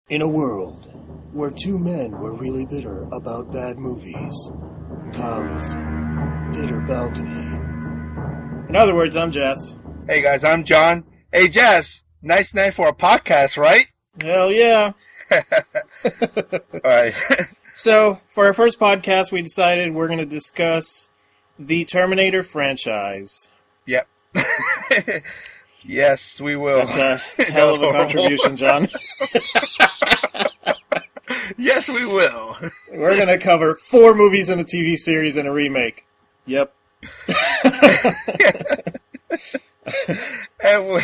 In a world where two men were really bitter about bad movies, comes Bitter Balcony. In other words, I'm Jess. Hey guys, I'm John. Hey Jess, nice night for a podcast, right? Hell yeah. Alright. So, for our first podcast, we decided we're going to discuss the Terminator franchise. Yep. Yes, we will. That's a hell of a contribution, John. Yes, we will. We're going to cover 4 movies in a TV series and a remake. Yep. And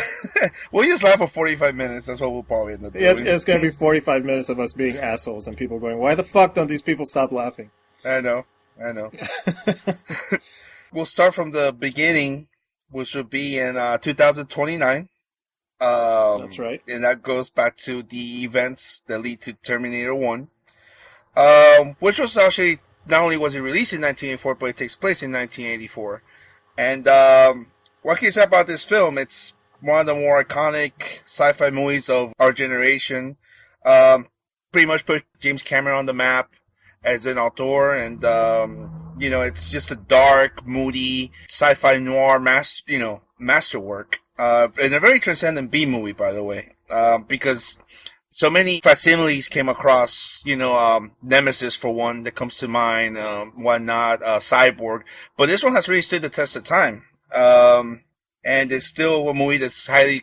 we'll just laugh for 45 minutes. That's what we'll probably end up doing. Yeah, it's going to be 45 minutes of us being assholes and people going, why the fuck don't these people stop laughing? I know. We'll start from the beginning, which will be in 2029. That's right. And that goes back to the events that lead to Terminator 1. Which was actually, not only was it released in 1984, but it takes place in 1984. And what can you say about this film? It's one of the more iconic sci-fi movies of our generation. Pretty much put James Cameron on the map as an author, and it's just a dark, moody sci-fi noir masterwork. And a very transcendent B movie, by the way, because so many facsimiles came across, Nemesis for one that comes to mind, whatnot, Cyborg. But this one has really stood the test of time. And it's still a movie that's highly,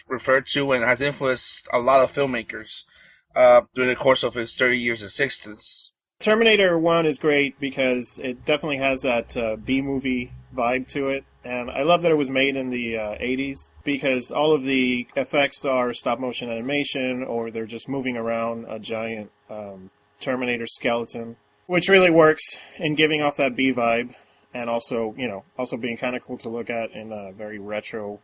referred to and has influenced a lot of filmmakers, during the course of its 30 years of existence. Terminator 1 is great because it definitely has that B-movie vibe to it. And I love that it was made in the 80s because all of the effects are stop-motion animation or they're just moving around a giant Terminator skeleton, which really works in giving off that B vibe and also being kind of cool to look at in a very retro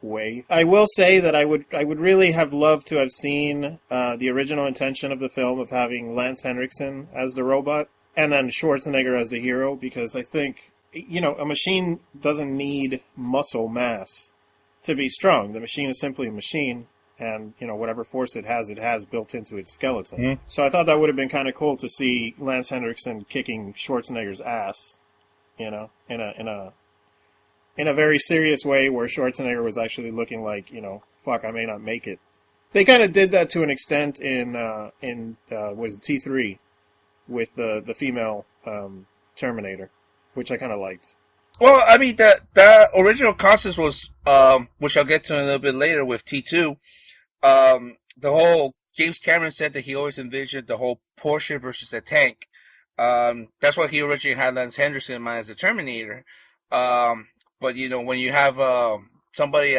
way. I will say that I would really have loved to have seen the original intention of the film of having Lance Henriksen as the robot and then Schwarzenegger as the hero, because I think a machine doesn't need muscle mass to be strong. The machine is simply a machine, and, whatever force it has built into its skeleton. Mm-hmm. So I thought that would have been kind of cool to see Lance Henriksen kicking Schwarzenegger's ass, in a very serious way where Schwarzenegger was actually looking like, fuck, I may not make it. They kind of did that to an extent in was it T3 with the female Terminator, which I kind of liked. Well, I mean, the original concept was, which I'll get to in a little bit later with T2, the whole, James Cameron said that he always envisioned the whole Porsche versus a tank. That's why he originally had Lance Henriksen in mind as a Terminator. But, when you have somebody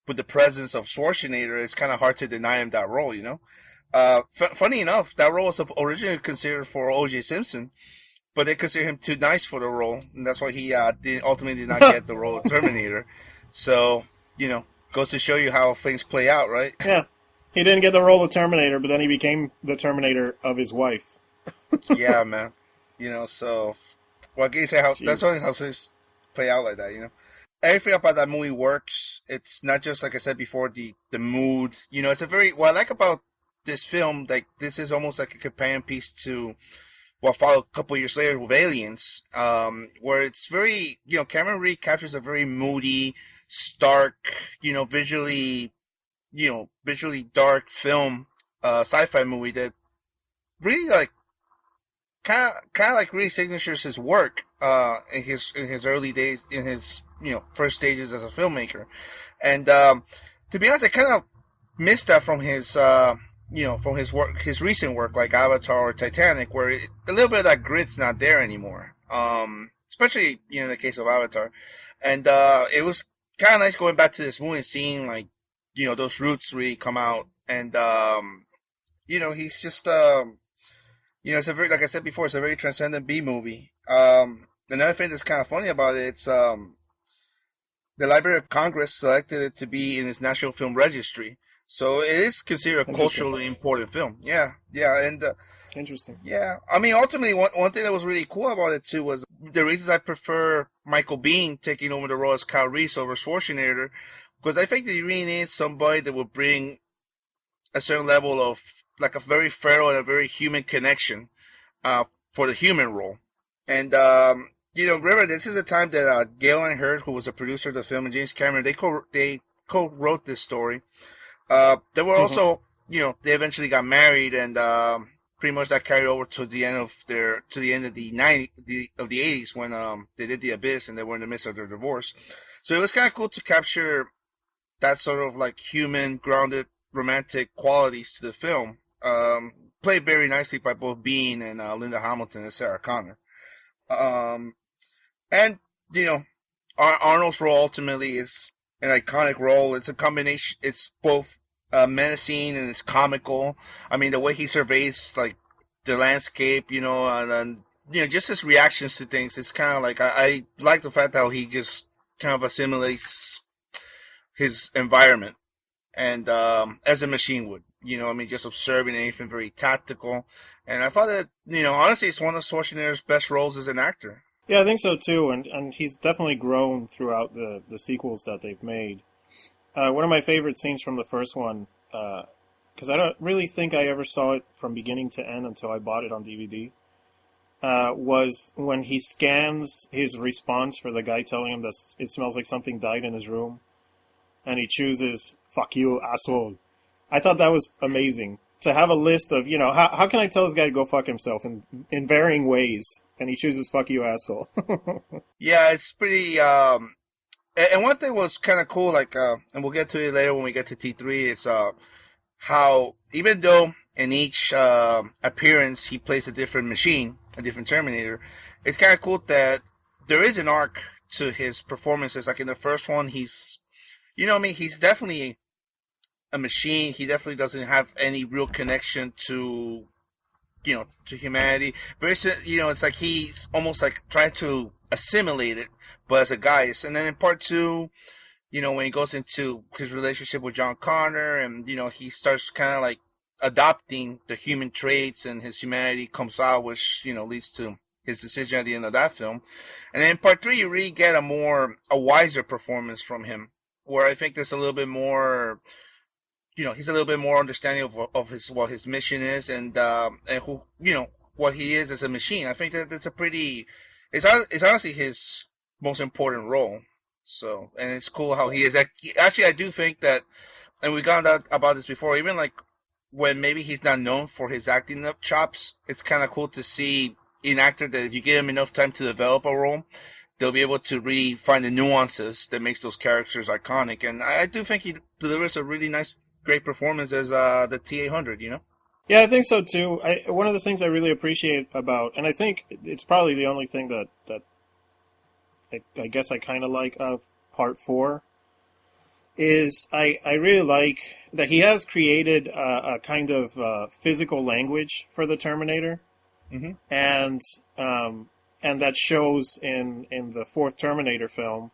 with the presence of Schwarzenegger, it's kind of hard to deny him that role, Funny enough, that role was originally considered for O.J. Simpson. But they consider him too nice for the role, and that's why he ultimately did not get the role of Terminator. So, goes to show you how things play out, right? Yeah. He didn't get the role of Terminator, but then he became the Terminator of his wife. Yeah, man. So, well, I guess that's only how things play out like that, Everything about that movie works. It's not just, like I said before, the mood. It's what I like about this film, like, this is almost like a companion piece to what followed a couple years later with Aliens, where it's very, Cameron really captures a very moody, stark, visually dark film, sci-fi movie that really kind of like really signatures his work, in his early days, in his, first stages as a filmmaker. And, to be honest, I kind of missed that from his, from his work, his recent work like Avatar or Titanic, where a little bit of that grit's not there anymore. Especially, in the case of Avatar. And, it was kind of nice going back to this movie and seeing, those roots really come out. And, he's just, it's a very, like I said before, it's a very transcendent B movie. Another thing that's kind of funny about it, it's, the Library of Congress selected it to be in its National Film Registry. So it is considered a culturally important film. Yeah, and Interesting. Yeah, I mean, ultimately, one thing that was really cool about it too was the reasons I prefer Michael Biehn taking over the role as Kyle Reese over Schwarzenegger, because I think that you really need somebody that will bring a certain level of like a very feral and a very human connection for the human role. And remember this is the time that Galen Hurd, who was a producer of the film, and James Cameron, they co-wrote this story. They were Hmm. also, they eventually got married, and pretty much that carried over to the end of the of the 80s when they did The Abyss and they were in the midst of their divorce. So it was kind of cool to capture that sort of like human, grounded, romantic qualities to the film. Played very nicely by both Bean and Linda Hamilton and Sarah Connor. Um, and you know, Arnold's role ultimately is an iconic role. It's a combination. It's both menacing and it's comical. I mean, the way he surveys like the landscape, and just his reactions to things. It's kind of like I like the fact that he just kind of assimilates his environment and as a machine would. I mean, just observing anything very tactical. And I thought that, honestly, it's one of Schwarzenegger's best roles as an actor. Yeah, I think so too, and he's definitely grown throughout the sequels that they've made. One of my favorite scenes from the first one, because I don't really think I ever saw it from beginning to end until I bought it on DVD, was when he scans his response for the guy telling him that it smells like something died in his room, and he chooses "fuck you, asshole." I thought that was amazing to have a list of how can I tell this guy to go fuck himself in varying ways, and he chooses "fuck you, asshole." Yeah, it's pretty. And one thing was kind of cool, like, and we'll get to it later when we get to T3. Is how even though in each appearance he plays a different machine, a different Terminator, it's kind of cool that there is an arc to his performances. Like in the first one, he's, I mean, he's definitely a machine. He definitely doesn't have any real connection to humanity. It's like he's almost like trying to assimilate it, but as a guy. And then in part two, when he goes into his relationship with John Connor, and he starts kind of like adopting the human traits, and his humanity comes out, which leads to his decision at the end of that film. And then in part three, you really get a wiser performance from him, where I think there's a little bit more. He's a little bit more understanding of his what his mission is, and who what he is as a machine. I think that it's a pretty. It's honestly his most important role. So, and it's cool how he is. Actually, I do think that, and we got out about this before. Even like when maybe he's not known for his acting chops, it's kind of cool to see an actor that if you give him enough time to develop a role, they'll be able to really find the nuances that makes those characters iconic. And I do think he delivers a really nice, great performance as the T-800. Yeah, I think so too. One of the things I really appreciate about, and I think it's probably the only thing that I guess I kind of like of Part 4, is I really like that he has created a kind of physical language for the Terminator, Mm-hmm. and and that shows in the fourth Terminator film,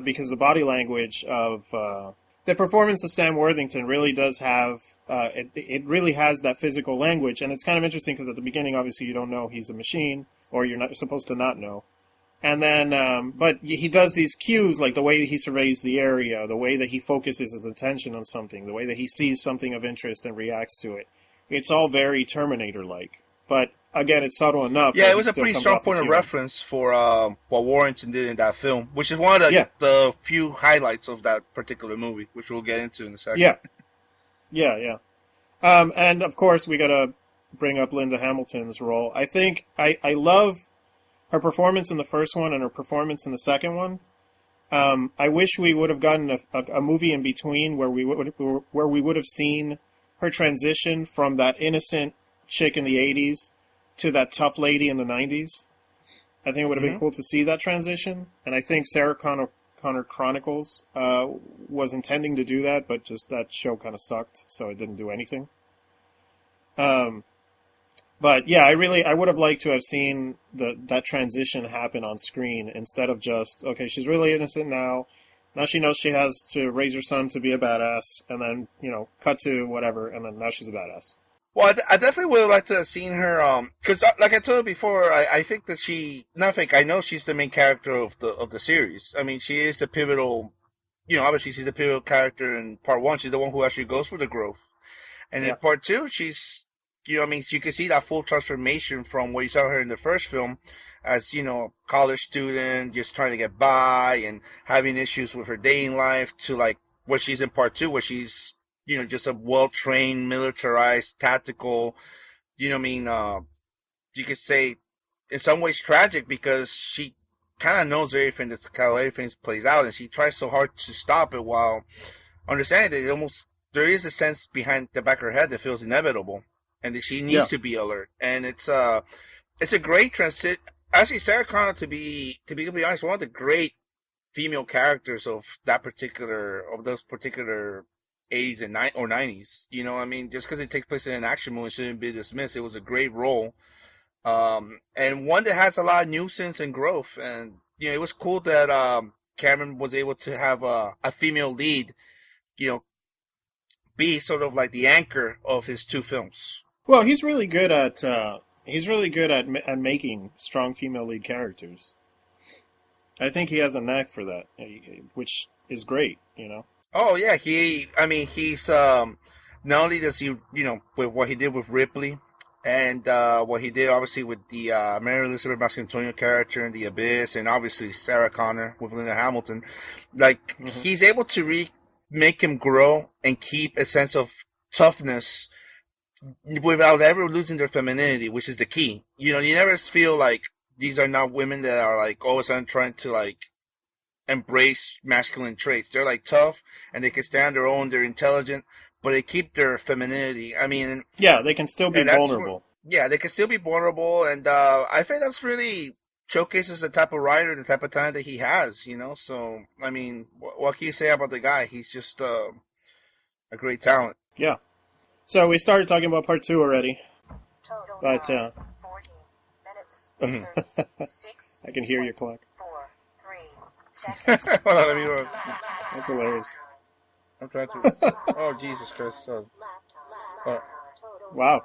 because the body language of the performance of Sam Worthington really does have it really has that physical language, and it's kind of interesting because at the beginning, obviously, you don't know he's a machine, or you're not supposed to not know. And then, but he does these cues, like the way that he surveys the area, the way that he focuses his attention on something, the way that he sees something of interest and reacts to it. It's all very Terminator-like. But again, it's subtle enough Yeah, that it he was a still pretty comes strong off as point of human. reference for what Warrington did in that film, which is one of Yeah, the few highlights of that particular movie, which we'll get into in a second. yeah, yeah. And of course, we gotta bring up Linda Hamilton's role. I think I love her performance in the first one and her performance in the second one. I wish we would have gotten a movie in between where we would have seen her transition from that innocent chick in the '80s to that tough lady in the '90s. I think it would have been Hmm. cool to see that transition, and I think Sarah Connor Chronicles was intending to do that, but just that show kind of sucked, so it didn't do anything. Um, but yeah, I would have liked to have seen that transition happen on screen instead of just, okay, she's really innocent now. Now she knows she has to raise her son to be a badass, and then cut to whatever, and then now she's a badass. Well, I definitely would have liked to have seen her, because like I told you before, I think that not think, I know she's the main character of the series. I mean, she is the pivotal, obviously she's the pivotal character in part one. She's the one who actually goes for the growth. And in Yeah. part two, she's, I mean, you can see that full transformation from what you saw her in the first film as, college student, just trying to get by and having issues with her dating life to like what she's in part two, where she's, just a well-trained, militarized, tactical, I mean, you could say in some ways tragic because she kind of knows everything that's how everything plays out, and she tries so hard to stop it while understanding that there is a sense behind the back of her head that feels inevitable, and that she Yeah. needs to be alert. And it's a great transit. Actually, Sarah Connor, to be completely honest, one of the great female characters of those particular 80s and 90s. I mean, just because it takes place in an action movie shouldn't be dismissed. It was a great role, and one that has a lot of nuisance and growth. And it was cool that Cameron was able to have a female lead, you know, be sort of like the anchor of his two films. Well, he's really good at making strong female lead characters. I think he has a knack for that, which is great. Oh yeah, I mean, he's not only does he, with what he did with Ripley, and what he did obviously with the Mary Elizabeth Mascantonio character in The Abyss, and obviously Sarah Connor with Linda Hamilton, like Hmm. he's able to make him grow and keep a sense of toughness without ever losing their femininity, which is the key. You never feel like these are not women that are like all of a sudden trying to like embrace masculine traits. They're like tough and they can stand their own. They're intelligent, but they keep their femininity. I mean, Yeah, they can still be and that's what, vulnerable. yeah, they can still be vulnerable. And I think that's really showcases the type of writer, the type of talent that he has. So I mean, what can you say about the guy? He's just a great talent. Yeah. So we started talking about part two already, Total but time 14 minutes Mhm. 36. I can hear your clock. 4 3 seconds. Hold on, let me look. That's hilarious. I'm trying to. Oh Jesus Christ! Wow.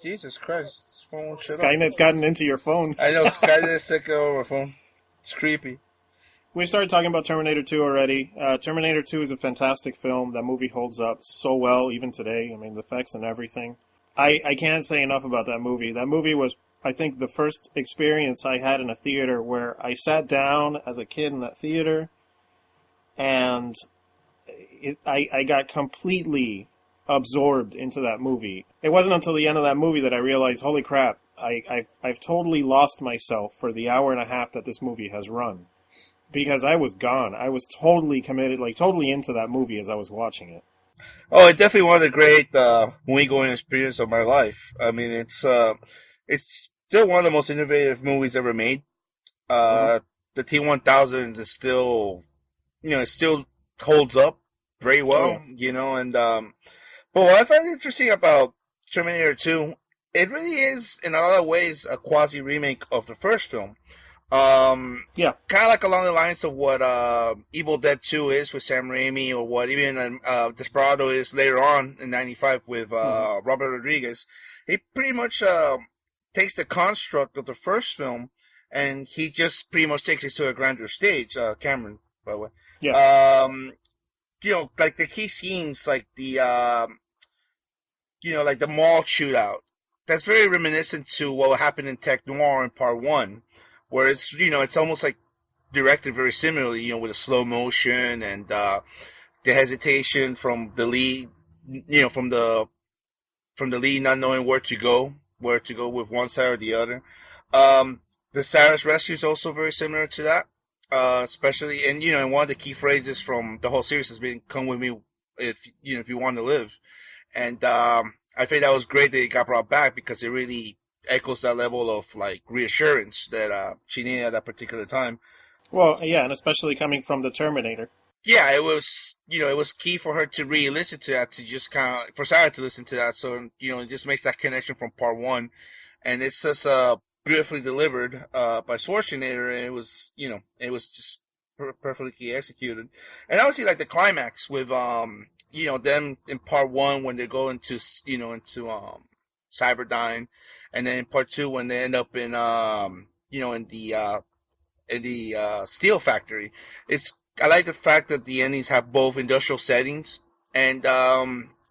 Jesus Christ! Phone shit up. Skynet's gotten into your phone. I know Skynet took over phone. It's creepy. We started talking about Terminator 2 already. Terminator 2 is a fantastic film. That movie holds up so well even today. I mean, the effects and everything. I can't say enough about that movie. That movie was, I think, the first experience I had in a theater where I sat down as a kid in that theater and I got completely absorbed into that movie. It wasn't until the end of that movie that I realized, holy crap, I've totally lost myself for the hour and a half that this movie has run. Because I was gone. I was totally committed, like totally into that movie as I was watching it. Oh, it's definitely one of the great movie-going experiences of my life. I mean, it's still one of the most innovative movies ever made. Hmm. The T-1000 is still, it still holds up very Oh well, yeah. and but what I find interesting about Terminator 2, it really is in a lot of ways a quasi remake of the first film. Yeah. Kind of like along the lines of what Evil Dead 2 is with Sam Raimi, or what even Desperado is later on in '95 with Hmm. Robert Rodriguez. He pretty much takes the construct of the first film, and he just pretty much takes it to a grander stage. Cameron, by the way. Yeah. Um, like the key scenes, like like the mall shootout. That's very reminiscent to what happened in Tech Noir in Part One, where it's almost like directed very similarly, with a slow motion and the hesitation from the lead, from the lead not knowing where to go with one side or the other. The Cyrus Rescue is also very similar to that, especially, and one of the key phrases from the whole series has been "Come with me if you want to live." And I think that was great that it got brought back because it really echoes that level of like reassurance that she needed at that particular time. Well, yeah, and especially coming from the Terminator. Yeah, it was key for her to really listen to that, to just kind of for Sarah to listen to that. So it just makes that connection from part one, and it's just beautifully delivered by Schwarzenegger, and it was just perfectly executed. And obviously, like the climax with them in part one when they go into Cyberdyne, and then in part two when they end up in in the steel factory. It's I like the fact that the endings have both industrial settings and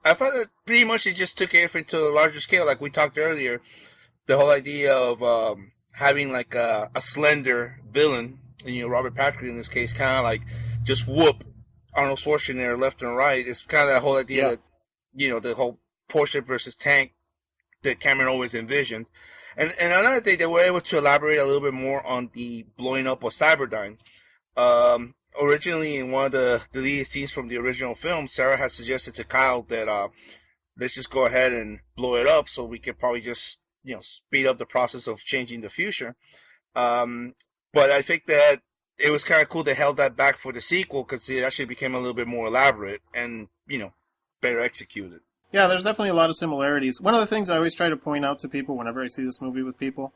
I thought that pretty much it just took everything to a larger scale, like we talked earlier. The whole idea of having like a slender villain, and Robert Patrick in this case, kind of like just whoop Arnold Schwarzenegger left and right. It's kind of that whole idea Yeah. that the whole Porsche versus tank that Cameron always envisioned. And another thing, they were able to elaborate a little bit more on the blowing up of Cyberdyne. Originally, in one of the deleted scenes from the original film, Sarah had suggested to Kyle that let's just go ahead and blow it up so we could probably just speed up the process of changing the future. Um, but I think that it was kind of cool they held that back for the sequel because it actually became a little bit more elaborate and better executed. Yeah, there's definitely a lot of similarities. One of the things I always try to point out to people whenever I see this movie with people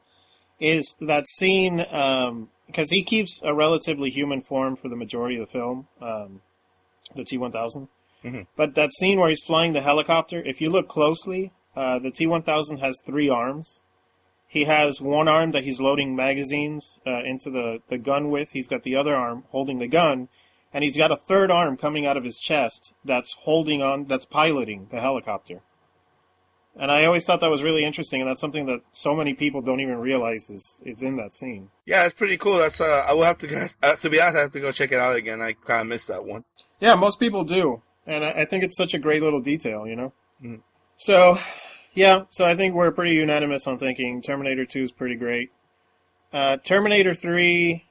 is that scene, because he keeps a relatively human form for the majority of the film, the T-1000. Mm-hmm. But that scene where he's flying the helicopter, if you look closely, the T-1000 has 3 arms. He has one arm that he's loading magazines into the gun with. He's got the other arm holding the gun. And he's got a third arm coming out of his chest that's that's piloting the helicopter. And I always thought that was really interesting, and that's something that so many people don't even realize is in that scene. Yeah, it's pretty cool. That's I will have to to be honest, I have to go check it out again. I kind of missed that one. Yeah, most people do, and I think it's such a great little detail, Mm. So, yeah, I think we're pretty unanimous on thinking Terminator 2 is pretty great. Terminator 3,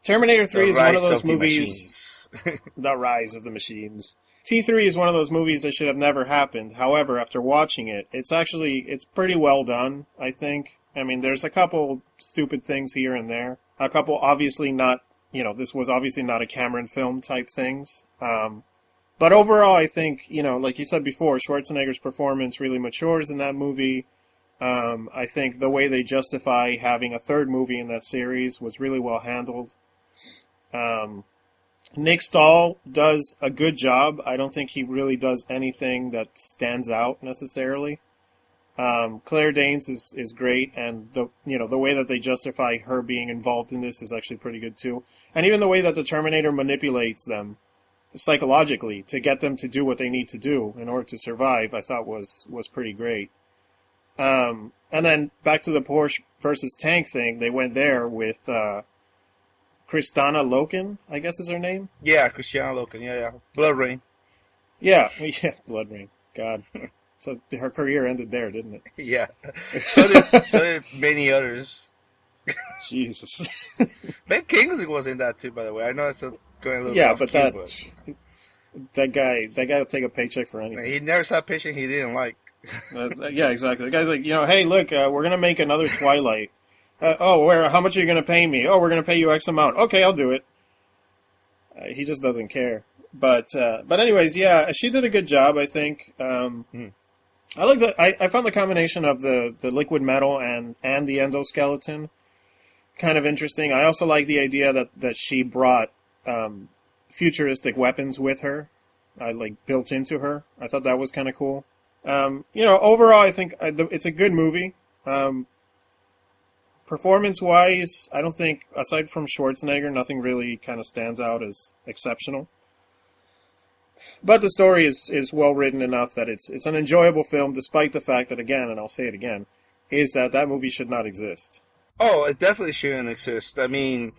Terminator 3 is one of those movies. The Rise of the Machines. T3 is one of those movies that should have never happened. However, after watching it, it's pretty well done, I think. I mean, there's a couple stupid things here and there. A couple obviously not, this was obviously not a Cameron film type things. But overall, I think, like you said before, Schwarzenegger's performance really matures in that movie. I think the way they justify having a third movie in that series was really well handled. Nick Stahl does a good job. I don't think he really does anything that stands out necessarily. Claire Danes is great, and the way that they justify her being involved in this is actually pretty good too. And even the way that the Terminator manipulates them psychologically to get them to do what they need to do in order to survive, I thought was pretty great. And then back to the Porsche versus tank thing, they went there with Kristana Loken, I guess is her name. Yeah, Christiana Loken. Yeah. Blood Rain. Yeah, Blood Rain. God. So her career ended there, didn't it? Yeah. So did many others. Jesus. Ben Kingsley was in that too, by the way. I know it's going a little yeah, off but cue, that guy will take a paycheck for anything. He never saw a patient he didn't like. Yeah, exactly. The guy's like, hey, look, we're gonna make another Twilight. How much are you gonna pay me? Oh, we're gonna pay you X amount. Okay, I'll do it. He just doesn't care. But anyways, yeah, she did a good job, I think. I like that. I found the combination of the liquid metal and the endoskeleton kind of interesting. I also like the idea that she brought futuristic weapons with her, built into her. I thought that was kind of cool. Overall, I think it's a good movie. Performance-wise, I don't think, aside from Schwarzenegger, nothing really kind of stands out as exceptional. But the story is well written enough that it's an enjoyable film, despite the fact that, again, and I'll say it again, is that movie should not exist. Oh, it definitely shouldn't exist. I mean,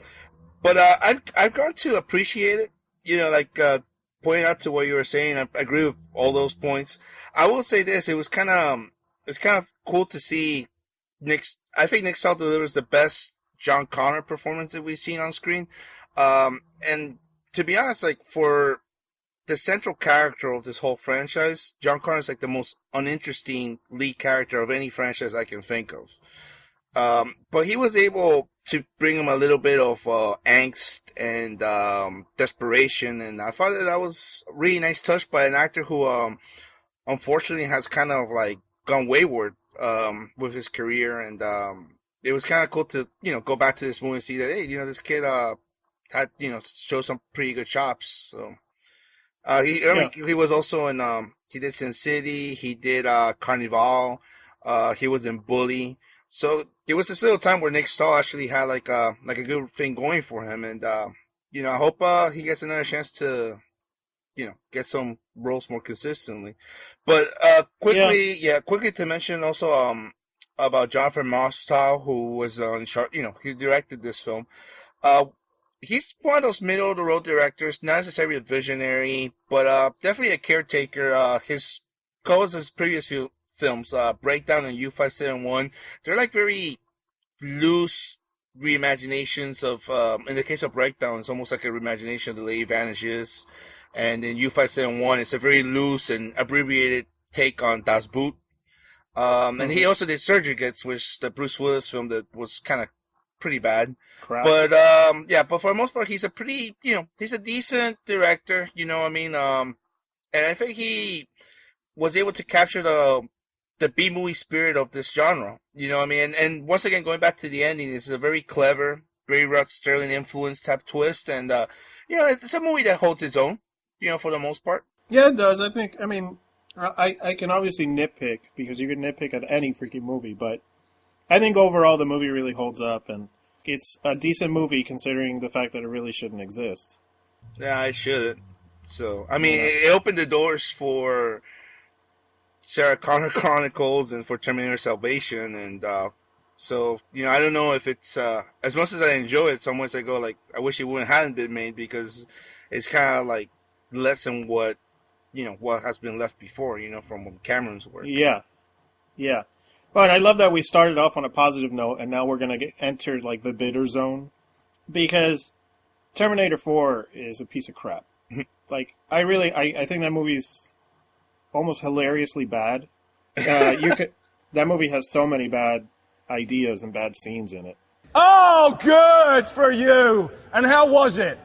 but I've grown to appreciate it. Pointing out to what you were saying, I agree with all those points. I will say this: it's kind of cool to see I think Nick Stahl delivers the best John Connor performance that we've seen on screen. And to be honest, for the central character of this whole franchise, John Connor is the most uninteresting lead character of any franchise I can think of. But he was able to bring him a little bit of angst and desperation, and I thought that was a really nice touch by an actor who unfortunately has kind of gone wayward with his career, and it was kind of cool to go back to this movie and see that this kid had showed some pretty good chops. So he was also in he did Sin City, he did Carnival, he was in Bully. So it was this little time where Nick Stahl actually had a good thing going for him, and I hope he gets another chance to get some roles more consistently. But Yeah, quickly to mention also about Jonathan Mostow, who was on chart. He directed this film. Uh, he's one of those middle of the road directors, not necessarily a visionary, but definitely a caretaker. His goals of his previous few films, Breakdown and U571, they're like very loose reimaginations of. In the case of Breakdown, it's almost like a reimagination of The Lady Vanishes, and in U571, it's a very loose and abbreviated take on Das Boot. And he hmm also did Surrogates, which the Bruce Willis film that was kind of pretty bad. crap. But yeah, but for the most part, he's a pretty, he's a decent director. You know, what I mean, and I think he was able to capture the B movie spirit of this genre. You know, what I mean, and once again, going back to the ending, it's a very clever, very Rod Sterling influence type twist, and it's a movie that holds its own. For the most part. Yeah, it does. I think. I mean, I can obviously nitpick because you can nitpick at any freaking movie, but I think overall the movie really holds up, and it's a decent movie considering the fact that it really shouldn't exist. Yeah, I should. So, I mean, Yeah. it opened the doors for Sarah Connor Chronicles and for Terminator Salvation, and so I don't know if it's as much as I enjoy it. Some ways I go like, I wish it wouldn't hadn't been made because it's kind of like less than what has been left before, from Cameron's work. Yeah. Yeah. But I love that we started off on a positive note, and now we're gonna enter like the bitter zone because Terminator 4 is a piece of crap. Like I think that movie's almost hilariously bad. You could that movie has so many bad ideas and bad scenes in it. Oh, good for you. And how was it?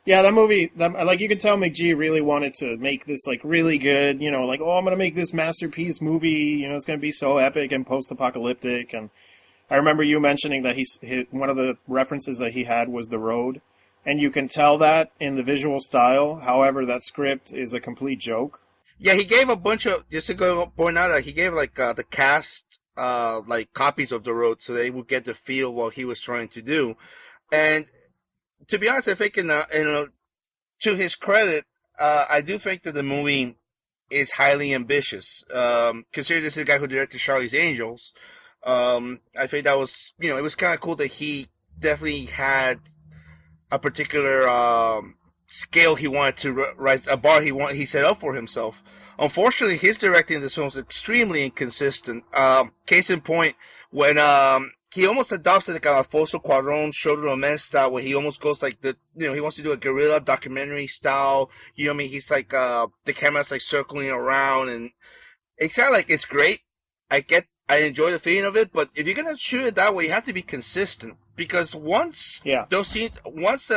Yeah, that movie, like you could tell McGee really wanted to make this like really good, like oh I'm gonna make this masterpiece movie, it's gonna be so epic and post-apocalyptic. And I remember you mentioning that one of the references that he had was The Road, and you can tell that in the visual style. However, that script is a complete joke. Yeah, he gave a bunch of just to go point out that he gave like the cast like copies of The Road so they would get the feel what he was trying to do. And to be honest, I think to his credit, I do think that the movie is highly ambitious. Considering this is the guy who directed Charlie's Angels, I think that was it was kind of cool that he definitely had a particular scale he wanted to rise, a bar he set up for himself. Unfortunately, his directing in this film is extremely inconsistent. Case in point, when he almost adopts like a Alfonso Cuarón Shoulder of Men style, where he almost goes like he wants to do a guerrilla documentary style. You know what I mean? He's like the camera's like circling around, and it's kind of like it's great. I enjoy the feeling of it, but if you're gonna shoot it that way, you have to be consistent because once Yeah. those scenes, once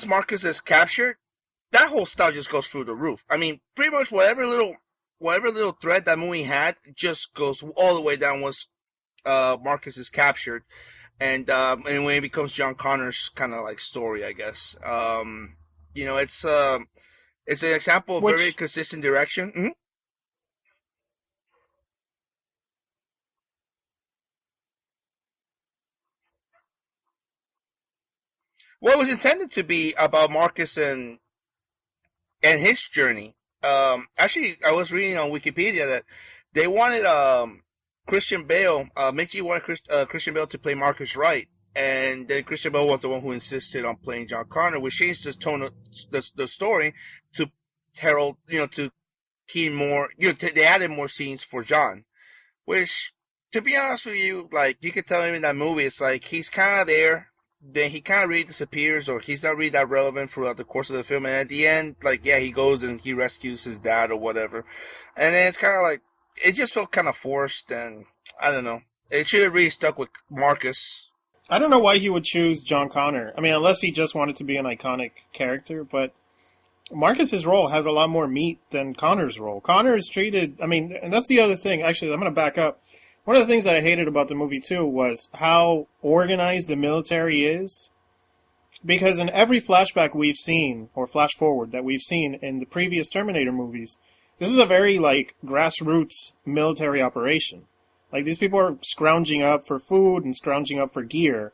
Marcus is captured, that whole style just goes through the roof. I mean, pretty much whatever little thread that movie had just goes all the way down once Marcus is captured, and when it becomes John Connor's kind of like story, I guess. It's an example of very Which consistent direction. Mm-hmm. Well, it was intended to be about Marcus and his journey. Actually, I was reading on Wikipedia that they wanted Christian Bale, Mickey wanted Christian Bale to play Marcus Wright, and then Christian Bale was the one who insisted on playing John Connor, which changed the tone of the story to Harold, to key more, they added more scenes for John, which, to be honest with you, like, you could tell him in that movie, it's like, he's kind of there, then he kind of really disappears, or he's not really that relevant throughout the course of the film, and at the end, like, yeah, he goes and he rescues his dad or whatever, and then it's kind of like, it just felt kind of forced, and I don't know. It should have really stuck with Marcus. I don't know why he would choose John Connor. I mean, unless he just wanted to be an iconic character, but Marcus's role has a lot more meat than Connor's role. Connor is treated, I mean, and that's the other thing. Actually, I'm going to back up. One of the things that I hated about the movie, too, was how organized the military is. Because in every flashback we've seen, or flash forward that we've seen in the previous Terminator movies, this is a very, like, grassroots military operation. Like, these people are scrounging up for food and scrounging up for gear.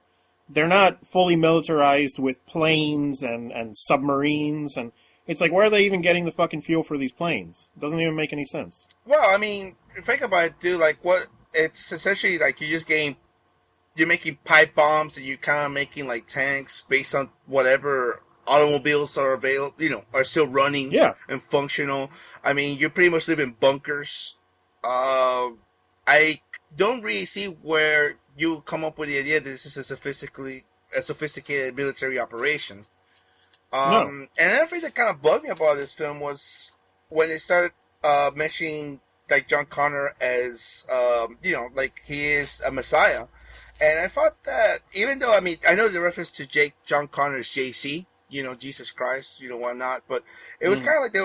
They're not fully militarized with planes and submarines, and It's like, where are they even getting the fucking fuel for these planes? It doesn't even make any sense. Well, I mean, think about it, dude. Like, what? It's essentially like you're making pipe bombs and you're kind of making like tanks based on whatever automobiles are available, are still running and functional. I mean, you pretty much live in bunkers. I don't really see where you come up with the idea that this is a sophisticated military operation. No. And another thing that kind of bugged me about this film was when they started mentioning like John Connor as, like he is a messiah. And I thought that even though, I mean, I know the reference to John Connor is JC, Jesus Christ, whatnot, but it was kind of like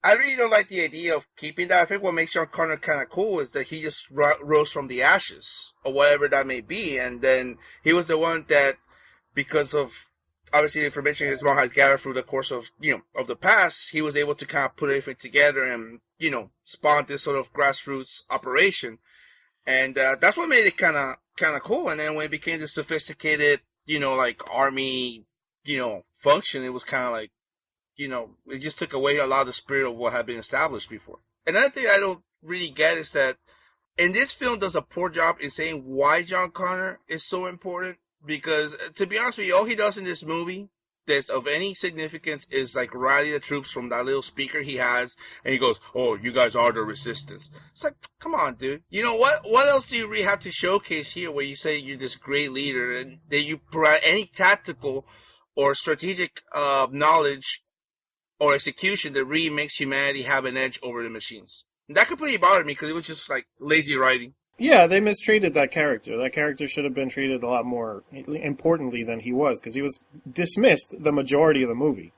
I really don't like the idea of keeping that. I think what makes John Connor kind of cool is that he just rose from the ashes or whatever that may be. And then he was the one that, because of obviously the information his mom had gathered through the course of, of the past, he was able to kind of put everything together and, spawn this sort of grassroots operation. And that's what made it kind of cool. And then when it became this sophisticated, like army, function, it was kind of like, it just took away a lot of the spirit of what had been established before. Another thing I don't really get is that in this film does a poor job in saying why John Connor is so important. Because to be honest with you, all he does in this movie that's of any significance is like rally the troops from that little speaker he has, and he goes, "Oh, you guys are the resistance." It's like, come on, dude. You know what? What else do you really have to showcase here where you say you're this great leader and that you provide any tactical or strategic knowledge or execution that really makes humanity have an edge over the machines? And that completely bothered me because it was just like lazy writing. Yeah, they mistreated that character. That character should have been treated a lot more importantly than he was, because he was dismissed the majority of the movie.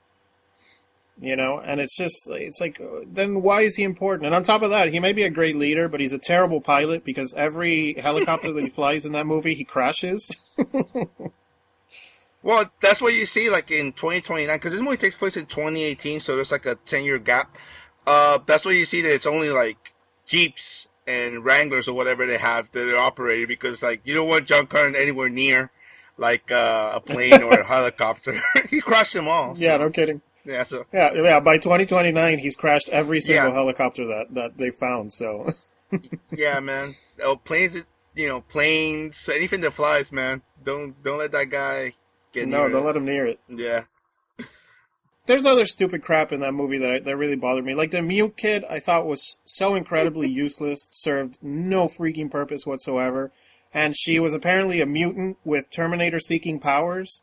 And it's like, then why is he important? And on top of that, he may be a great leader, but he's a terrible pilot because every helicopter that he flies in that movie, he crashes. Well, that's what you see like in 2029, because this movie takes place in 2018, so there's like a 10-year gap. That's what you see, that it's only like Jeeps and Wranglers or whatever they have that they're operating, because like you don't want John Connor anywhere near like a plane or a helicopter. He crashed them all. So. Yeah, no kidding. Yeah, so yeah. By 2029, he's crashed every single helicopter that they found. So. Yeah, man. Oh, planes, planes, anything that flies, man. Don't let that guy get near it. No, don't let him near it. Yeah. There's other stupid crap in that movie that really bothered me. Like the mute kid, I thought was so incredibly useless, served no freaking purpose whatsoever. And she was apparently a mutant with Terminator-seeking powers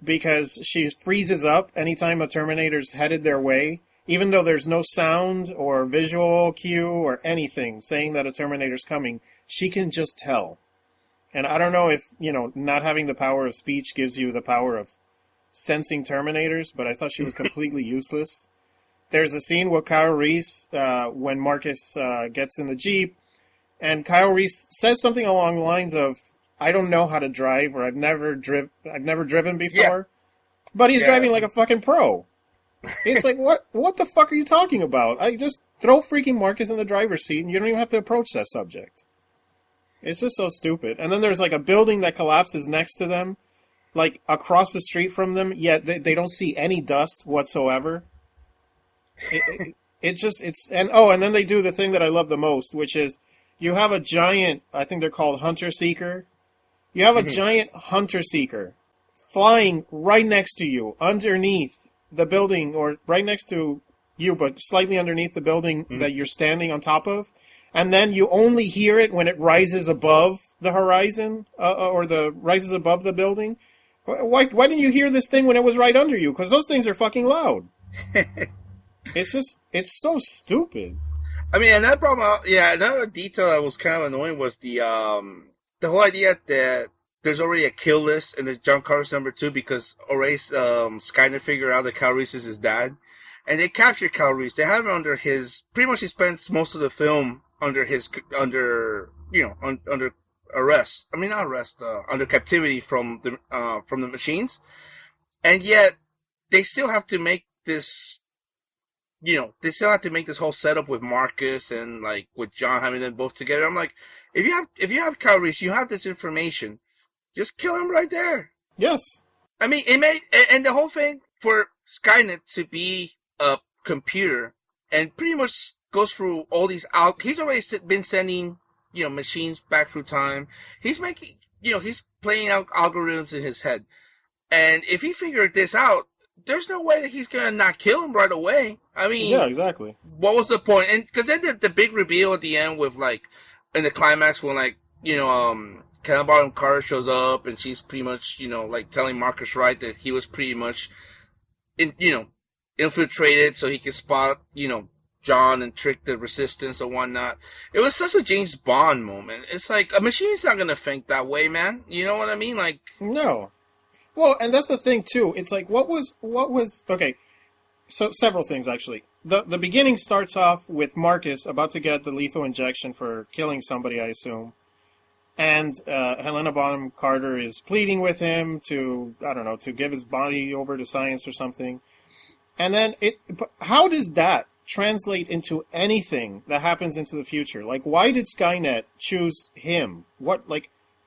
because she freezes up anytime a Terminator's headed their way, even though there's no sound or visual cue or anything saying that a Terminator's coming. She can just tell. And I don't know if, not having the power of speech gives you the power of sensing Terminators, but I thought she was completely useless. There's a scene with Kyle Reese when Marcus gets in the Jeep, and Kyle Reese says something along the lines of, "I don't know how to drive," or I've never driven before. Yeah. But he's driving like a fucking pro. It's like, what the fuck are you talking about? I just throw freaking Marcus in the driver's seat and you don't even have to approach that subject. It's just so stupid. And then there's like a building that collapses next to them, like across the street from them, yet they don't see any dust whatsoever. And then they do the thing that I love the most, which is you have a giant, I think they're called Hunter Seeker. You have a giant Hunter Seeker flying right next to you, underneath the building, or right next to you, but slightly underneath the building that you're standing on top of. And then you only hear it when it rises above the horizon, or rises above the building. Why didn't you hear this thing when it was right under you? Because those things are fucking loud. It's so stupid. I mean, another detail that was kind of annoying was the whole idea that there's already a kill list and it's John Carter's number 2 because already Skynet figured out that Kyle Reese is his dad. And they captured Kyle Reese. They have him under pretty much he spends most of the film under arrest. I mean, not arrest, under captivity from the machines. And yet, they still have to make this, whole setup with Marcus and like with John having them both together. I'm like, if you have Kyle Reese, you have this information, just kill him right there. Yes. I mean, and the whole thing, for Skynet to be a computer and pretty much goes through all these he's already been sending, machines back through time. He's making, he's playing out algorithms in his head. And if he figured this out, there's no way that he's going to not kill him right away. I mean, yeah, exactly. What was the point? And because then the big reveal at the end with, like, in the climax when, like, Cannonball Carter shows up and she's pretty much, like telling Marcus Wright that he was pretty much, infiltrated so he could spot, John and trick the resistance and whatnot. It was such a James Bond moment. It's like, a machine's not going to think that way, man. You know what I mean? Like, no. Well, and that's the thing too. It's like, what was okay? So several things actually. The beginning starts off with Marcus about to get the lethal injection for killing somebody, I assume, and Helena Bonham Carter is pleading with him to, I don't know, to give his body over to science or something. And then how does that translate into anything that happens into the future? Like, why did Skynet choose him?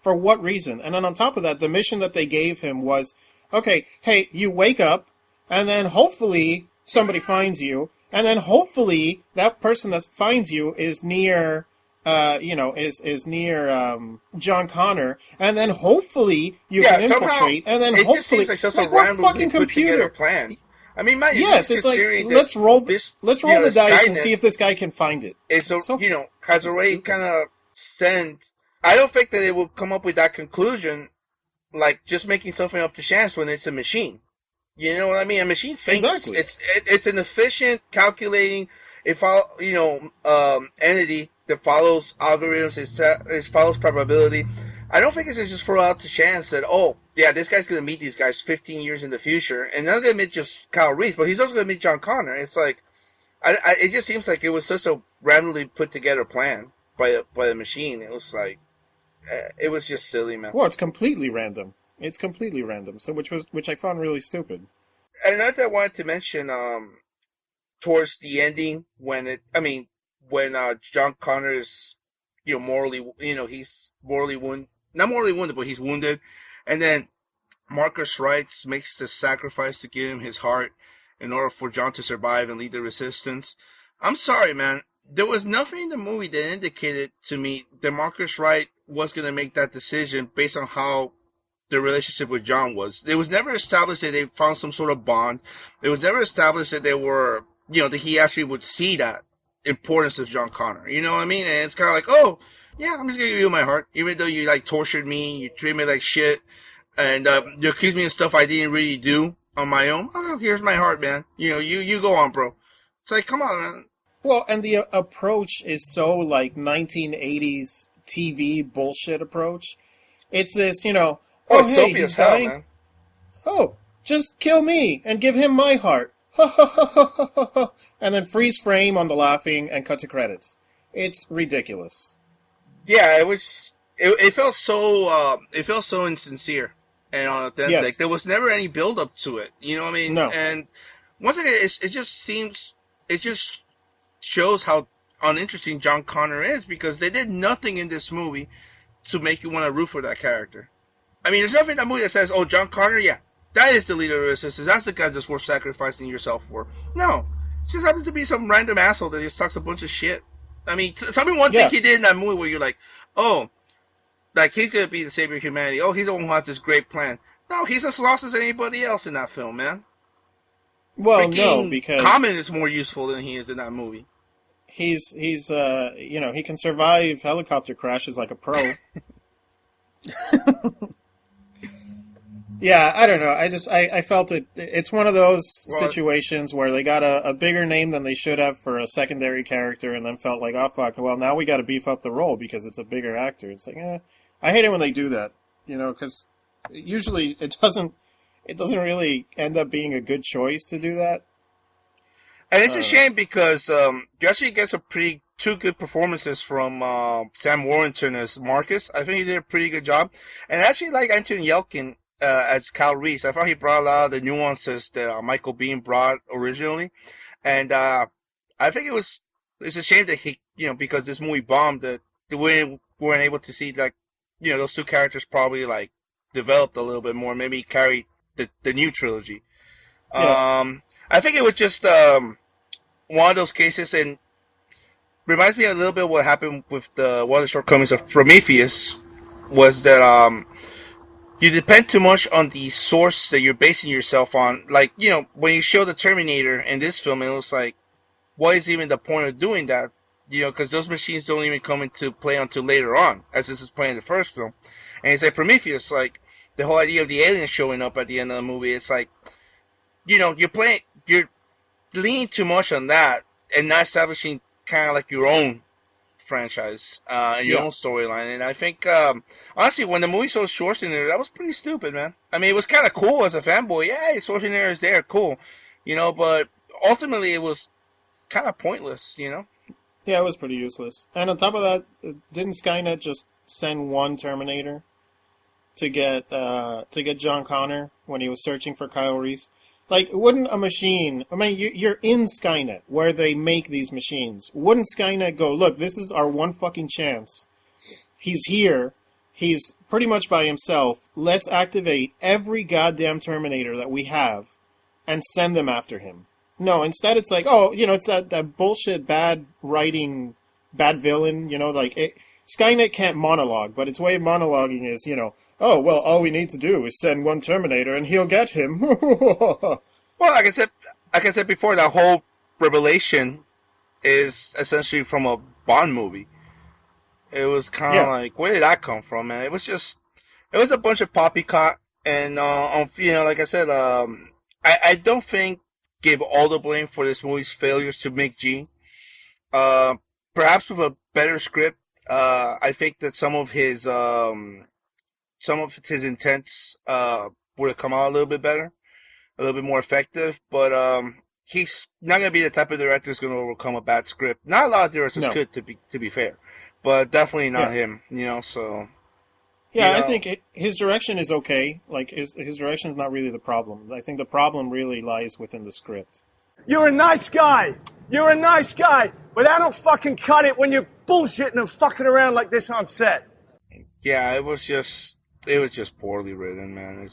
For what reason? And then on top of that, the mission that they gave him was, okay, hey, you wake up, and then hopefully somebody finds you, and then hopefully that person that finds you is near, is near John Connor, and then hopefully you can infiltrate, and then hopefully, just seems like such a what fucking put computer together plan. I mean, yes, it's like let's roll the dice and see if this guy can find it. It's has already kind of sent. I don't think that they will come up with that conclusion, like just making something up to chance when it's a machine. You know what I mean? A machine thinks exactly. It's an efficient, calculating, entity that follows algorithms. It follows probability. I don't think it's just throw out to chance that, oh yeah, this guy's gonna meet these guys 15 years in the future, and not gonna meet just Kyle Reese, but he's also gonna meet John Connor. It's like, it just seems like it was such a randomly put together plan by the machine. It was like. It was just silly, man. Well, it's completely random. So which I found really stupid. And another thing I wanted to mention, towards the ending when John Connor is, morally, he's morally wounded, not morally wounded, but he's wounded, and then Marcus Wright makes the sacrifice to give him his heart in order for John to survive and lead the resistance. I'm sorry, man. There was nothing in the movie that indicated to me that Marcus Wright was going to make that decision based on how the relationship with John was. It was never established that they found some sort of bond. It was never established that they were, that he actually would see that importance of John Connor. You know what I mean? And it's kind of like, oh, yeah, I'm just going to give you my heart. Even though you, like, tortured me, you treated me like shit, and you accused me of stuff I didn't really do on my own. Oh, here's my heart, man. You go on, bro. It's like, come on, man. Well, and the approach is so, like, 1980s TV bullshit approach. It's this, hey, he's dying. Man. Oh, just kill me and give him my heart. And then freeze frame on the laughing and cut to credits. It's ridiculous. Yeah, it was. It felt so. It felt so insincere and authentic. Yes. There was never any build up to it. You know what I mean? No. And once again, it just seems. It just shows how uninteresting John Connor is because they did nothing in this movie to make you want to root for that character. I mean, there's nothing in that movie that says, "Oh, John Connor, yeah, that is the leader of the resistance. That's the guy that's worth sacrificing yourself for." No, it just happens to be some random asshole that just talks a bunch of shit. I mean, tell me one thing he did in that movie where you're like, "Oh, like he's gonna be the savior of humanity. Oh, he's the one who has this great plan." No, he's as lost as anybody else in that film, man. Well, no, because Common is more useful than he is in that movie. He's he can survive helicopter crashes like a pro. Yeah, I don't know. I felt it. It's one of those situations where they got a bigger name than they should have for a secondary character, and then felt like, oh fuck, well now we got to beef up the role because it's a bigger actor. It's like, I hate it when they do that, because usually it doesn't really end up being a good choice to do that. And it's a shame because you actually get two good performances from Sam Worthington as Marcus. I think he did a pretty good job. And I actually like Anthony Yelkin as Kyle Reese. I thought he brought a lot of the nuances that Michael Biehn brought originally. And I think it's a shame that he, because this movie bombed, that we weren't able to see, like, those two characters probably, like, developed a little bit more, maybe carry the new trilogy. Yeah. I think it was just one of those cases, and reminds me a little bit of what happened with the one of the shortcomings of Prometheus was that you depend too much on the source that you're basing yourself on. Like, when you show the Terminator in this film, it was like, what is even the point of doing that? Because those machines don't even come into play until later on, as this is playing in the first film. And it's like Prometheus, like the whole idea of the aliens showing up at the end of the movie. It's like, you're leaning too much on that and not establishing kind of like your own franchise and your Yeah. own storyline. And I think, honestly, when the movie saw Schwarzenegger, that was pretty stupid, man. I mean, it was kind of cool as a fanboy. Yeah, Schwarzenegger is there, cool. But ultimately it was kind of pointless. Yeah, it was pretty useless. And on top of that, didn't Skynet just send one Terminator to get John Connor when he was searching for Kyle Reese? Like, wouldn't a machine? I mean, you're in Skynet where they make these machines. Wouldn't Skynet go, look, this is our one fucking chance. He's here. He's pretty much by himself. Let's activate every goddamn Terminator that we have and send them after him. No, instead it's like, it's that bullshit bad writing, bad villain, Skynet can't monologue, but its way of monologuing is, oh, well, all we need to do is send one Terminator and he'll get him. Well, like I said before, that whole revelation is essentially from a Bond movie. It was kind of like, where did that come from, man? It was a bunch of poppycock, and like I said, I don't think give all the blame for this movie's failures to McG. Perhaps with a better script, I think that some of his intents would have come out a little bit better, a little bit more effective. But he's not going to be the type of director who's going to overcome a bad script. Not a lot of directors could, to be fair, but definitely not him. So. Yeah, I think his direction is okay. Like, his direction is not really the problem. I think the problem really lies within the script. You're a nice guy. You're a nice guy. But I don't fucking cut it when you're bullshitting and fucking around like this on set. Yeah, it was just poorly written, man.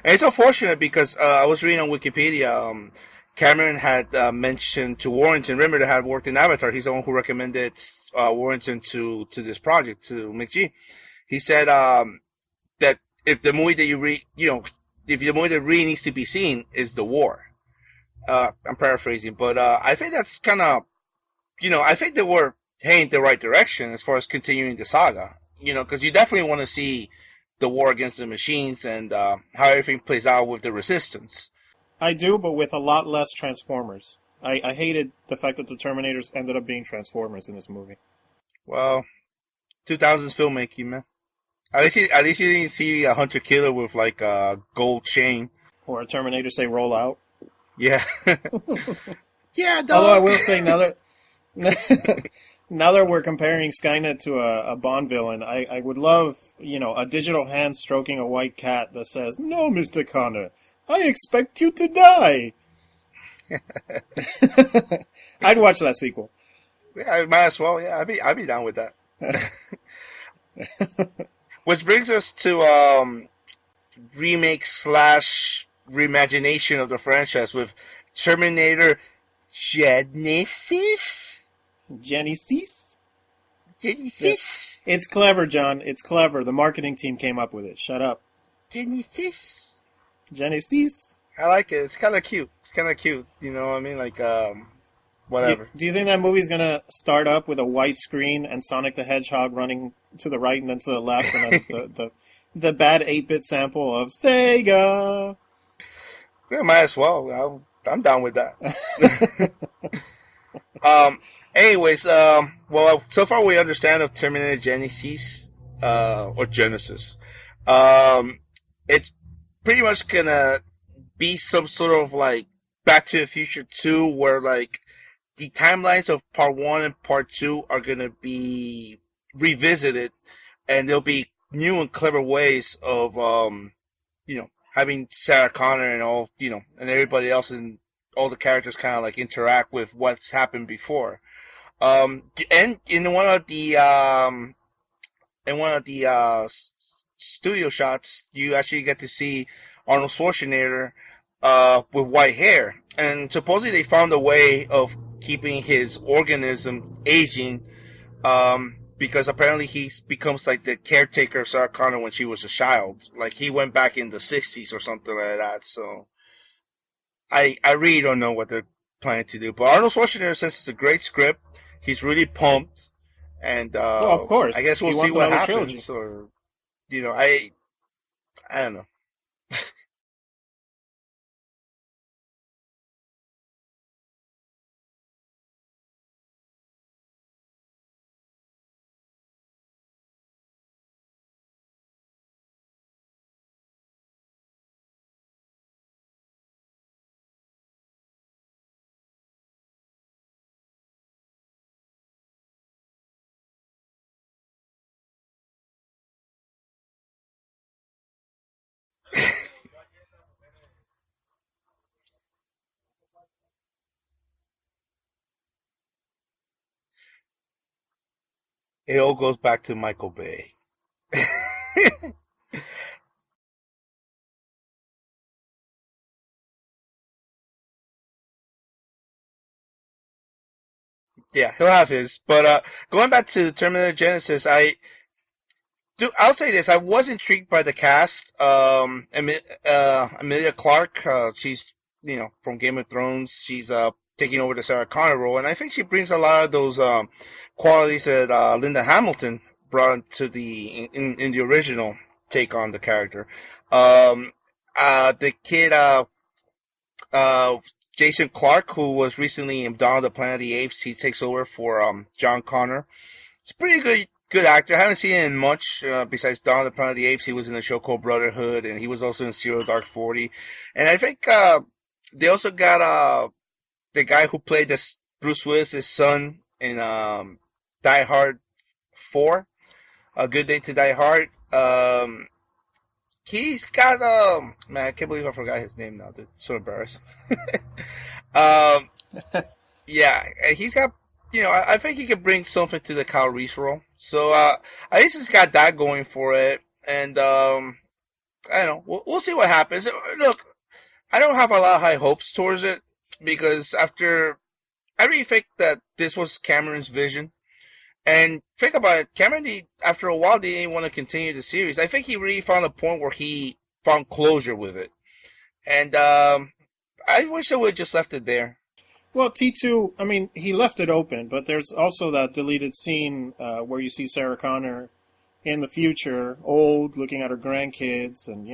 It's unfortunate because I was reading on Wikipedia. Cameron had mentioned to Warrington, remember that had worked in Avatar. He's the one who recommended Warrington to this project, to McG. He said that if the movie that if the movie that really needs to be seen is The War. I'm paraphrasing, but I think that's kind of, I think they were heading the right direction as far as continuing the saga. Because you definitely want to see the war against the machines and how everything plays out with the Resistance. I do, but with a lot less Transformers. I hated the fact that the Terminators ended up being Transformers in this movie. Well, 2000s filmmaking, man. At least you didn't see a Hunter Killer with like a gold chain. Or a Terminator say roll out. Yeah. Yeah, dog. Although I will say now that we're comparing Skynet to a Bond villain, I would love, a digital hand stroking a white cat that says, "No, Mr. Connor, I expect you to die." I'd watch that sequel. Yeah, I might as well. Yeah, I'd be down with that. Which brings us to remake / reimagination of the franchise with Terminator Genesis. It's clever, John. It's clever. The marketing team came up with it. Shut up. Genesis. I like it. It's kind of cute. You know what I mean? Like, whatever. Do you think that movie's gonna start up with a white screen and Sonic the Hedgehog running to the right and then to the left, and then the bad 8-bit sample of Sega? Yeah, might as well. I'm down with that. Anyways, well, so far we understand of Terminator Genesis, or Genesis. It's pretty much gonna be some sort of like Back to the Future 2, where like the timelines of Part 1 and Part 2 are gonna be revisited, and there'll be new and clever ways of, having Sarah Connor and all, and everybody else and all the characters kind of like interact with what's happened before. And in one of the studio shots, you actually get to see Arnold Schwarzenegger with white hair, and supposedly they found a way of keeping his organism aging, because apparently he becomes like the caretaker of Sarah Connor when she was a child. Like he went back in the 60s or something like that. So I really don't know what they're planning to do. But Arnold Schwarzenegger says it's a great script. He's really pumped, and Well, of course. I guess we'll He see wants what another happens. trilogy. Or I don't know. It all goes back to Michael Bay. Yeah, he'll have his. But going back to Terminator Genesis, I'll say this: I was intrigued by the cast. Emilia Clarke, she's from Game of Thrones. She's taking over the Sarah Connor role, and I think she brings a lot of those qualities that Linda Hamilton brought to in the original take on the character. The kid, uh, Jason Clarke, who was recently in Dawn of the Planet of the Apes, he takes over for John Connor. It's a pretty good actor. I haven't seen him in much besides Dawn of the Planet of the Apes. He was in a show called Brotherhood, and he was also in Zero Dark 40. And I think they also got the guy who played Bruce Willis' son in Die Hard 4, A Good Day to Die Hard. He's got man, I can't believe I forgot his name now. That's so embarrassing. um, yeah, he's got. I think he could bring something to the Kyle Reese role. So I guess he's got that going for it, and I don't know. We'll see what happens. Look, I don't have a lot of high hopes towards it because I really think that this was Cameron's vision. And think about it, Cameron, after a while, didn't want to continue the series. I think he really found a point where he found closure with it. And I wish I would have just left it there. Well, T2, I mean, he left it open, but there's also that deleted scene where you see Sarah Connor in the future, old, looking at her grandkids, and,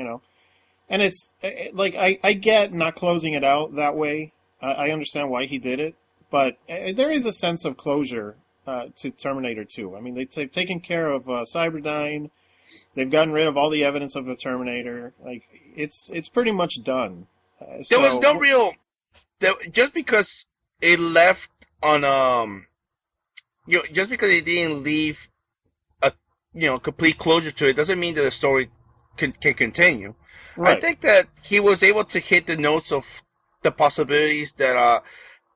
and it's, like, I get not closing it out that way. I understand why he did it, but there is a sense of closure to Terminator 2. I mean, they've taken care of Cyberdyne. They've gotten rid of all the evidence of the Terminator. Like, it's pretty much done. There was no real... just because it left on... just because it didn't leave a complete closure to it doesn't mean that the story can continue. Right. I think that he was able to hit the notes of the possibilities that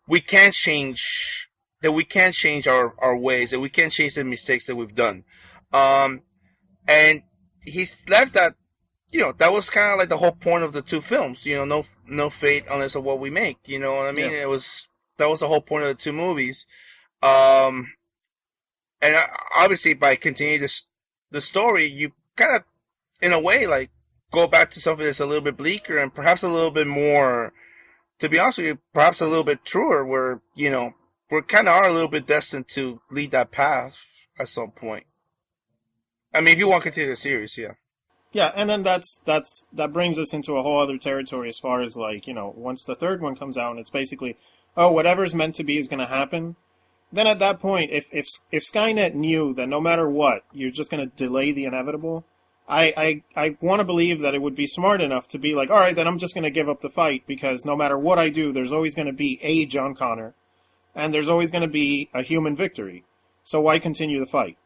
we can't change... That we can't change our ways, that we can't change the mistakes that we've done. And he's left that, that was kind of like the whole point of the two films, no fate unless of what we make, you know what I mean? Yeah. That was the whole point of the two movies. And obviously by continuing the story, you kind of, in a way, like, go back to something that's a little bit bleaker and perhaps a little bit more, to be honest with you, perhaps a little bit truer where, we kind of are a little bit destined to lead that path at some point. I mean, if you want to continue the series, yeah. Yeah, and then that brings us into a whole other territory as far as, like, once the third one comes out and it's basically, whatever's meant to be is going to happen. Then at that point, if Skynet knew that no matter what, you're just going to delay the inevitable, I want to believe that it would be smart enough to be like, all right, then I'm just going to give up the fight because no matter what I do, there's always going to be a John Connor. And there's always going to be a human victory. So why continue the fight?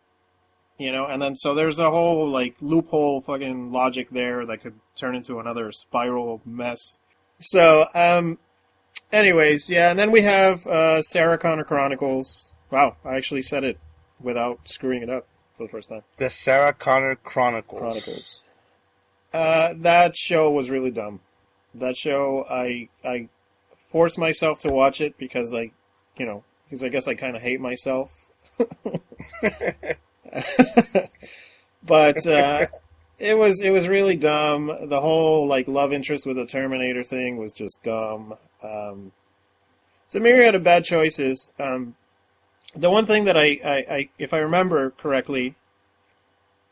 And then so there's a whole, like, loophole fucking logic there that could turn into another spiral mess. So, anyways, yeah, and then we have Sarah Connor Chronicles. Wow, I actually said it without screwing it up for the first time. The Sarah Connor Chronicles. That show was really dumb. That show, I force myself to watch it because because I guess I kind of hate myself. But it was really dumb. The whole love interest with the Terminator thing was just dumb. It's a myriad of bad choices. The one thing that I if I remember correctly,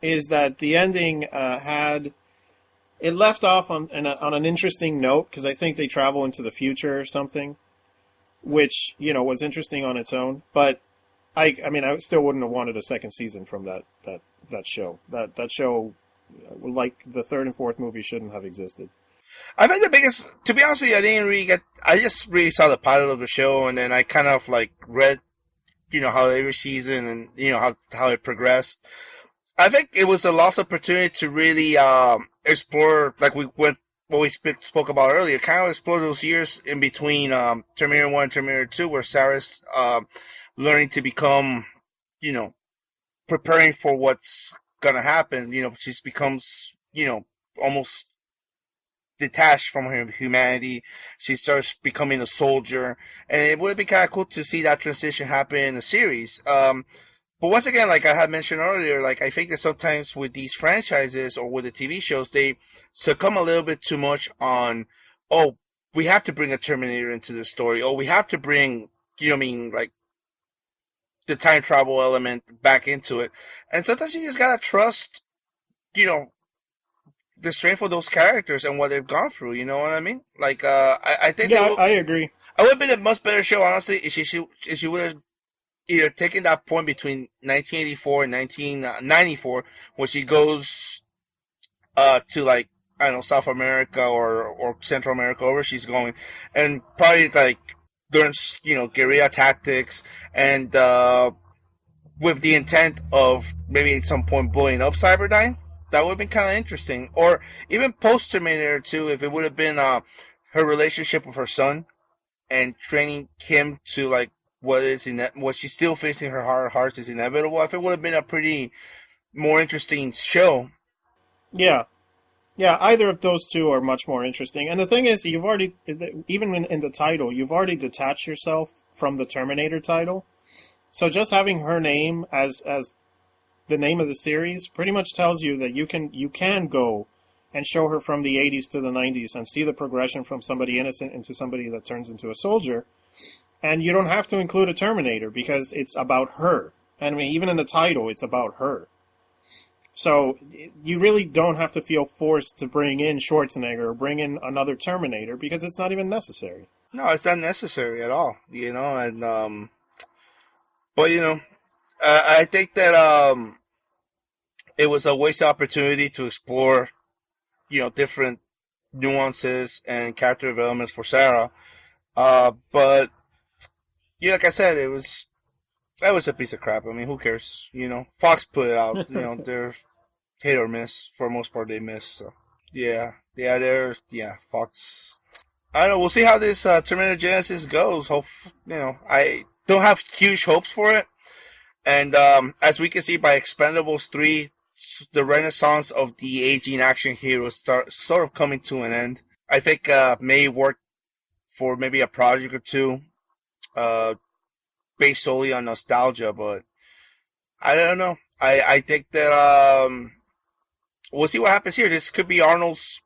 is that the ending it left off on an interesting note, because I think they travel into the future or something, which was interesting on its own. But I mean, I still wouldn't have wanted a second season from that show. That show, like the third and fourth movie, shouldn't have existed. I think the biggest, to be honest with you, I just really saw the pilot of the show, and then I kind of read, how every season and, how it progressed. I think it was a lost opportunity to really explore, what we spoke about earlier, kind of explore those years in between Terminator 1 and Terminator 2, where Sarah's learning to become, preparing for what's going to happen. She becomes, almost detached from her humanity. She starts becoming a soldier, and it would be kind of cool to see that transition happen in the series. But once again, like I had mentioned earlier, I think that sometimes with these franchises or with the TV shows, they succumb a little bit too much on, oh, we have to bring a Terminator into the story, or we have to bring, the time travel element back into it. And sometimes you just gotta trust, the strength of those characters and what they've gone through. You know what I mean? I think I agree. It would have been a much better show, honestly, if she would have either taken that point between 1984 and 1994, when she goes to I don't know, South America or Central America, wherever she's going, and probably learn guerrilla tactics and with the intent of maybe at some point blowing up Cyberdyne. That would have been kind of interesting. Or even post Terminator 2, if it would have been her relationship with her son and training him to what she's still facing her heart of hearts is inevitable. I think it would have been a pretty more interesting show. Yeah. Yeah, either of those two are much more interesting. And the thing is, you've already, even in the title, you've already detached yourself from the Terminator title. So just having her name as the name of the series pretty much tells you that you can go and show her from the 80s to the 90s and see the progression from somebody innocent into somebody that turns into a soldier. And you don't have to include a Terminator because it's about her. And I mean, even in the title, it's about her. So you really don't have to feel forced to bring in Schwarzenegger or bring in another Terminator because it's not even necessary. No, it's not necessary at all, and but I think that it was a wasted opportunity to explore, different nuances and character developments for Sarah. But like I said, that was a piece of crap. I mean, who cares? Fox put it out. They're hit or miss. For the most part, they miss. So Fox. I don't know. We'll see how this Terminator Genesis goes. I don't have huge hopes for it. And as we can see by Expendables 3, the renaissance of the aging action heroes sort of coming to an end. I think may work for maybe a project or two, based solely on nostalgia, but I don't know. I think that we'll see what happens here. This could be Arnold's,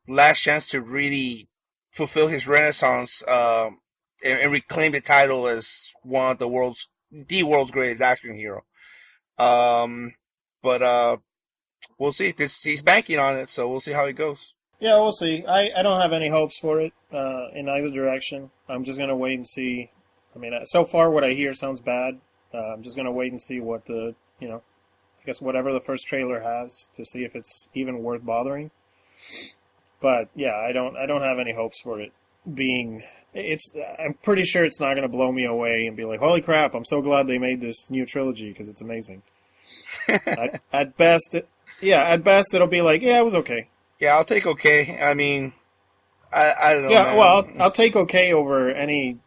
last chance to really fulfill his renaissance and reclaim the title as one of the world's greatest action hero. But we'll see. He's banking on it, so we'll see how it goes. Yeah, we'll see. I don't have any hopes for it in either direction. I'm just going to wait and see. I mean, so far what I hear sounds bad. I'm just going to wait and see what I guess whatever the first trailer has to see if it's even worth bothering. But yeah, I don't have any hopes for it being. I'm pretty sure it's not going to blow me away and be like, holy crap, I'm so glad they made this new trilogy because it's amazing. At best, it'll be like, yeah, it was okay. Yeah, I'll take okay. I mean, I don't know. Yeah, man. well, I'll take okay over any,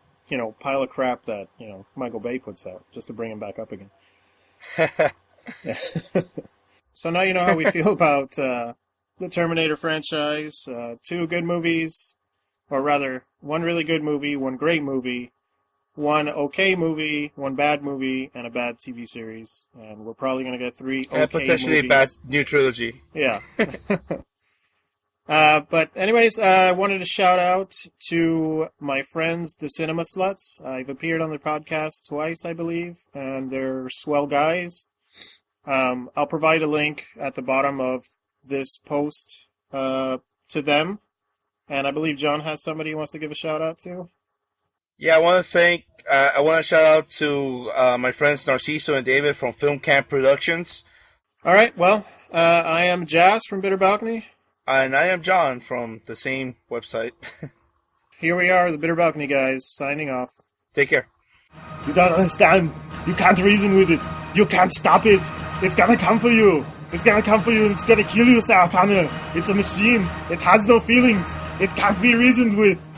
pile of crap that, Michael Bay puts out, just to bring him back up again. So now you know how we feel about the Terminator franchise. 2 good movies, or rather, 1 really good movie, 1 great movie, 1 okay movie, 1 bad movie, and a bad TV series. And we're probably going to get 3 okay and potentially movies. a bad new trilogy. Yeah. But anyways, I wanted to shout out to my friends, the Cinema Sluts. I've appeared on their podcast twice, I believe, and they're swell guys. I'll provide a link at the bottom of this post to them. And I believe John has somebody he wants to give a shout out to. Yeah, I want to shout out to my friends Narciso and David from Film Camp Productions. All right, well, I am Jazz from Bitter Balcony. And I am John from the same website. Here we are, the Bitter Balcony guys, signing off. Take care. You don't understand. You can't reason with it. You can't stop it. It's gonna come for you. It's gonna come for you. It's gonna kill you, Sarah Connor. It's a machine. It has no feelings. It can't be reasoned with.